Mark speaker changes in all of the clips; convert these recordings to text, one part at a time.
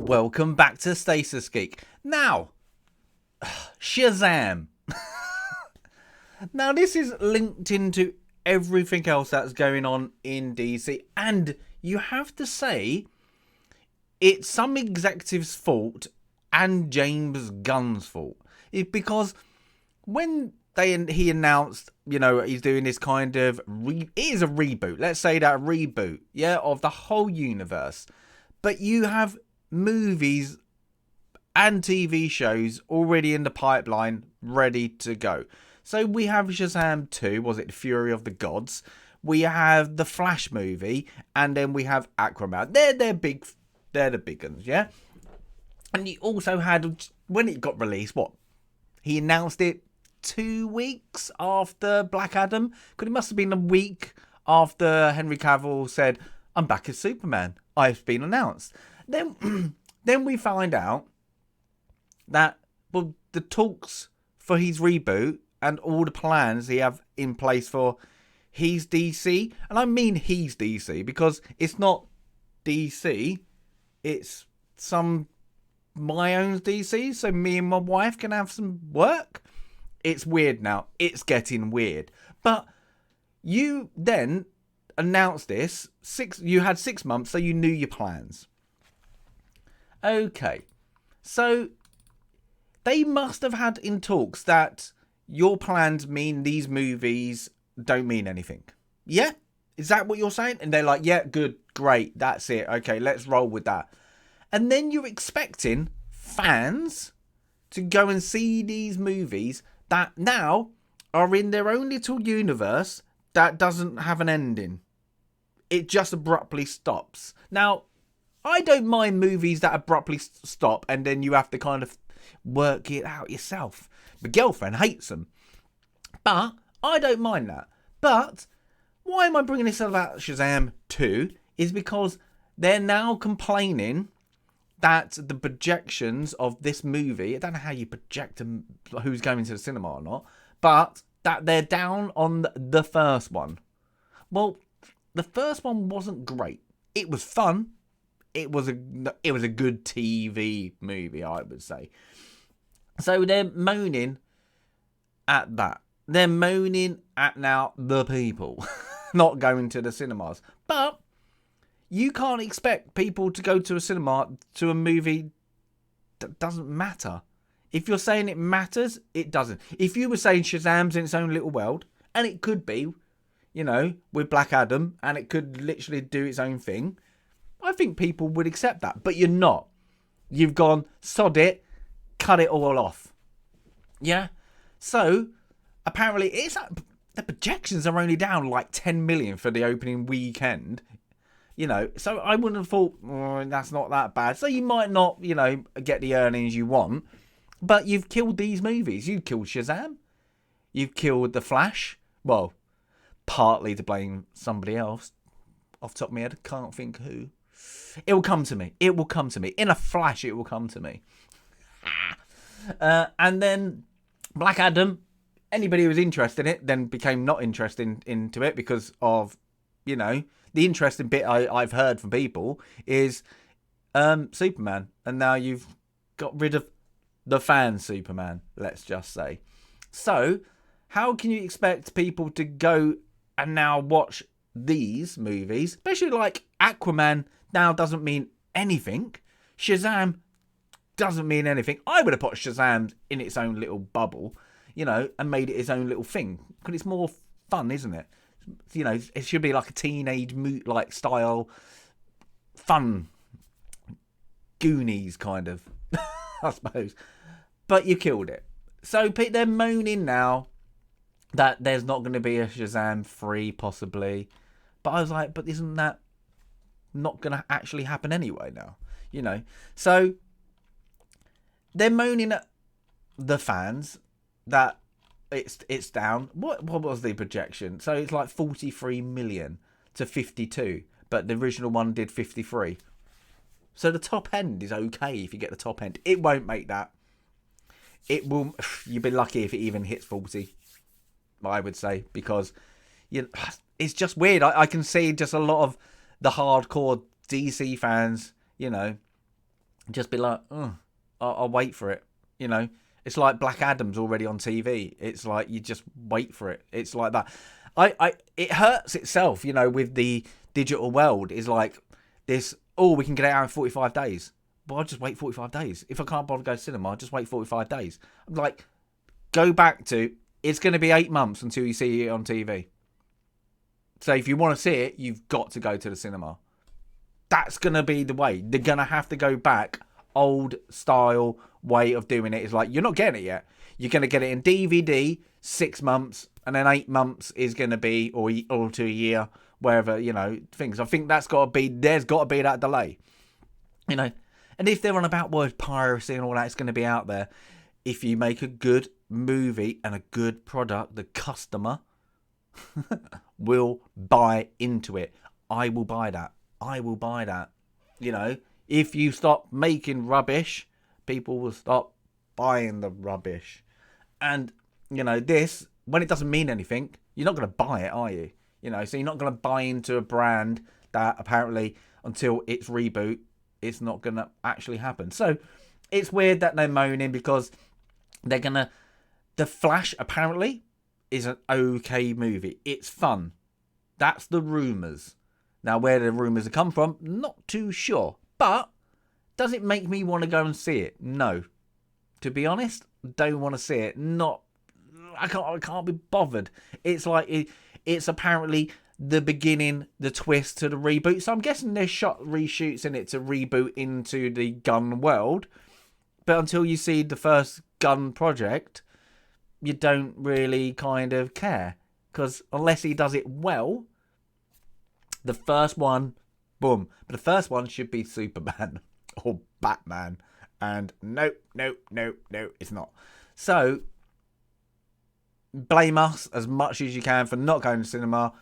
Speaker 1: Welcome back to Stasis Geek. Now, Shazam. Now, this is linked into everything else that's going on in DC, and you have to say it's some executive's fault and James Gunn's fault. Because when he announced, he's doing this kind of it is a reboot. Let's say that, a reboot, of the whole universe. But you have movies and TV shows already in the pipeline, ready to go. So we have Shazam 2, was it The Fury of the Gods? We have the Flash movie, and then we have Aquaman. They're the big ones, yeah? And you also had, when it got released, he announced it 2 weeks after Black Adam? Because it must have been a week after Henry Cavill said, I'm back as Superman. I've been announced. Then we find out that the talks for his reboot and all the plans he have in place for his DC, and I mean he's DC because it's not DC, it's my own DC, so me and my wife can have some work. It's weird now. It's getting weird. But you then announced this, you had 6 months, so you knew your plans. Okay, so they must have had in talks that your plans mean these movies don't mean anything. Yeah? Is that what you're saying? And they're like, yeah, good, great, that's it. Okay, let's roll with that. And then you're expecting fans to go and see these movies that now are in their own little universe that doesn't have an ending. It just abruptly stops. Now, I don't mind movies that abruptly stop and then you have to kind of work it out yourself. My girlfriend hates them. But I don't mind that. But why am I bringing this up about Shazam 2? Is because they're now complaining that the projections of this movie, I don't know how you project who's going to the cinema or not, but that they're down on the first one. Well, the first one wasn't great. It was fun. It was a good TV movie, I would say. So they're moaning at that. They're moaning at now the people not going to the cinemas. But you can't expect people to go to a cinema to a movie that doesn't matter. If you're saying it matters, it doesn't. If you were saying Shazam's in its own little world, and it could be, with Black Adam, and it could literally do its own thing, I think people would accept that. But you're not. You've gone, sod it, cut it all off. Yeah? So, apparently, the projections are only down like 10 million for the opening weekend. So I wouldn't have thought, that's not that bad. So you might not, get the earnings you want. But you've killed these movies. You've killed Shazam. You've killed The Flash. Well, partly to blame somebody else. Off the top of my head, I can't think who. It will come to me. It will come to me. In a flash, it will come to me. And then Black Adam, anybody who was interested in it then became not interested into it because of, the interesting bit I've heard from people is Superman. And now you've got rid of the fan Superman, let's just say. So, how can you expect people to go and now watch these movies, especially like Aquaman now doesn't mean anything. Shazam doesn't mean anything. I would have put Shazam in its own little bubble, and made it its own little thing. Because it's more fun, isn't it? It should be like a teenage like style fun Goonies kind of, I suppose. But you killed it. So they're moaning now that there's not going to be a Shazam 3 possibly. But I was like, but isn't that not going to actually happen anyway now? So they're moaning at the fans that it's down. What was the projection? So it's like 43 million to 52, but the original one did 53. So the top end is okay if you get the top end. It won't make that. It will. You'd be lucky if it even hits 40, I would say, because it's just weird. I can see just a lot of the hardcore DC fans, just be like, oh, I'll wait for it. You know, it's like Black Adam's already on TV. It's like you just wait for it. It's like that. It hurts itself, you know, with the digital world. Is like this. Oh, we can get it out in 45 days. Well, I'll just wait 45 days. If I can't bother to go to cinema, I'll just wait 45 days. I'm like, go back to, it's going to be 8 months until you see it on TV. So if you want to see it, you've got to go to the cinema. That's going to be the way. They're going to have to go back. Old style way of doing it is like, you're not getting it yet. You're going to get it in DVD, 6 months, and then 8 months is going to be, or to a year, wherever, you know, things. I think there's got to be that delay. You know, and if they're on about word piracy and all that, it's going to be out there. If you make a good movie and a good product, the customer will buy into it. I will buy that. I will buy that. You know, if you stop making rubbish, people will stop buying the rubbish. And, you know, this, when it doesn't mean anything, you're not going to buy it, are you? You know, so you're not going to buy into a brand that apparently until its reboot, it's not going to actually happen. So it's weird that they're moaning because they're going to... The Flash, apparently, is an okay movie. It's fun. That's the rumours. Now, where the rumours have come from, not too sure. But does it make me want to go and see it? No. To be honest, don't want to see it. I can't be bothered. It's like it's apparently the beginning, the twist to the reboot. So I'm guessing there's reshoots in it to reboot into the Gunn world. But until you see the first Gunn project, you don't really kind of care. Because unless he does it well, the first one, boom. But the first one should be Superman or Batman. And no, it's not. So, blame us as much as you can for not going to cinema.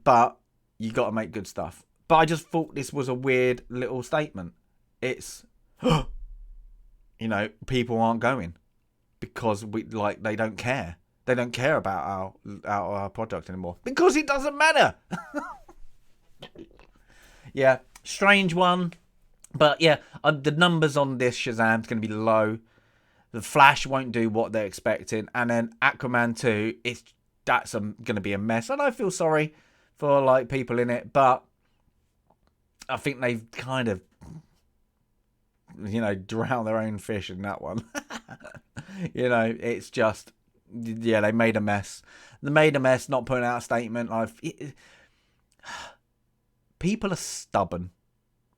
Speaker 1: But you got to make good stuff. But I just thought this was a weird little statement. It's, you know, people aren't going because they don't care. They don't care about our product anymore because it doesn't matter. Yeah, strange one. But yeah, the numbers on this Shazam's going to be low. The Flash won't do what they're expecting. And then Aquaman 2, that's going to be a mess. And I feel sorry for like people in it. But I think they've kind of, you know, drowned their own fish in that one. You know, it's just, yeah, they made a mess. They made a mess not putting out a statement. People are stubborn.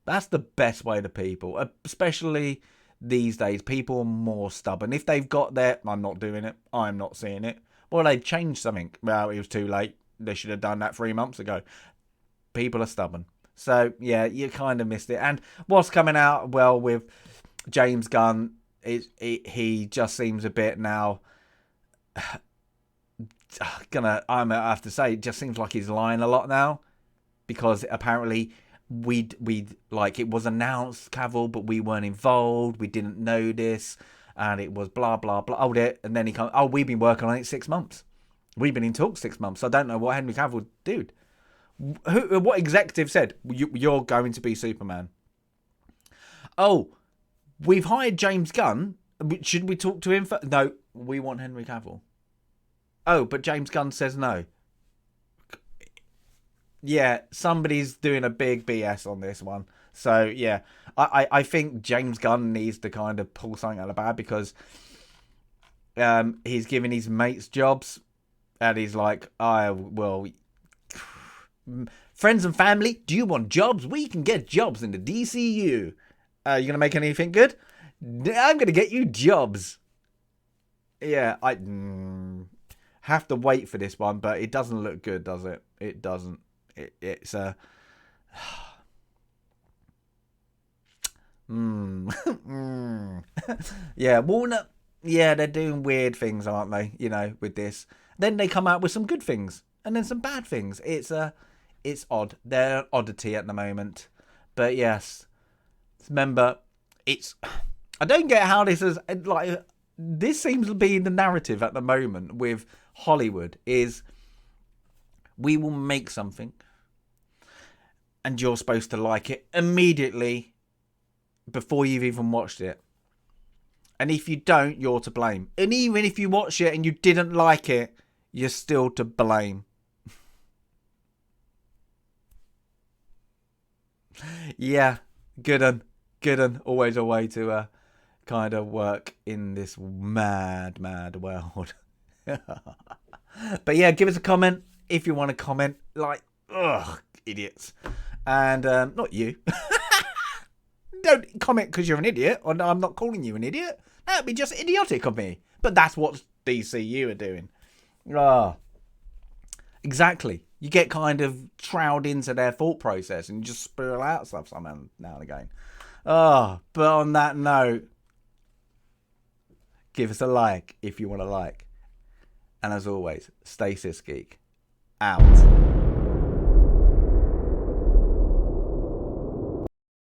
Speaker 1: That's the best way to people, especially these days. People are more stubborn. If they've got their, I'm not doing it, I'm not seeing it. Well, they've changed something. Well, it was too late. They should have done that 3 months ago. People are stubborn. So, yeah, you kind of missed it. And what's coming out, well, with James Gunn, he just seems a bit now... I have to say, it just seems like he's lying a lot now. Because apparently... We'd like it was announced, Cavill, but we weren't involved. We didn't know this, and it was blah blah blah. And then he comes. Oh, we've been working on it 6 months. We've been in talks 6 months. I don't know what Henry Cavill did. What executive said you're going to be Superman? Oh, we've hired James Gunn. Should we talk to him? No, we want Henry Cavill. Oh, but James Gunn says no. Yeah, somebody's doing a big BS on this one. So, yeah, I think James Gunn needs to kind of pull something out of the bag because he's giving his mates jobs and he's like, well, friends and family, do you want jobs? We can get jobs in the DCU. You going to make anything good? I'm going to get you jobs. Yeah, I have to wait for this one, but it doesn't look good, does it? It doesn't. It's a... Yeah, Warner... Yeah, they're doing weird things, aren't they? You know, with this. Then they come out with some good things. And then some bad things. It's odd. They're an oddity at the moment. But yes. Remember, it's... I don't get how this is... Like, this seems to be the narrative at the moment with Hollywood is... We will make something. And you're supposed to like it immediately. before you've even watched it. And if you don't, you're to blame. And even if you watch it and you didn't like it, you're still to blame. Yeah, good un. Always a way to kind of work in this mad world. But yeah, give us a comment if you want to comment. Like, ugh, idiots. And not you. Don't comment because you're an idiot. Or I'm not calling you an idiot. That'd be just idiotic of me. But that's what DCU are doing. Ah, exactly. You get kind of trowed into their thought process and you just spiral out stuff somehow now and again. Oh, but on that note, give us a like if you want to like. And as always, Stasis Geek out.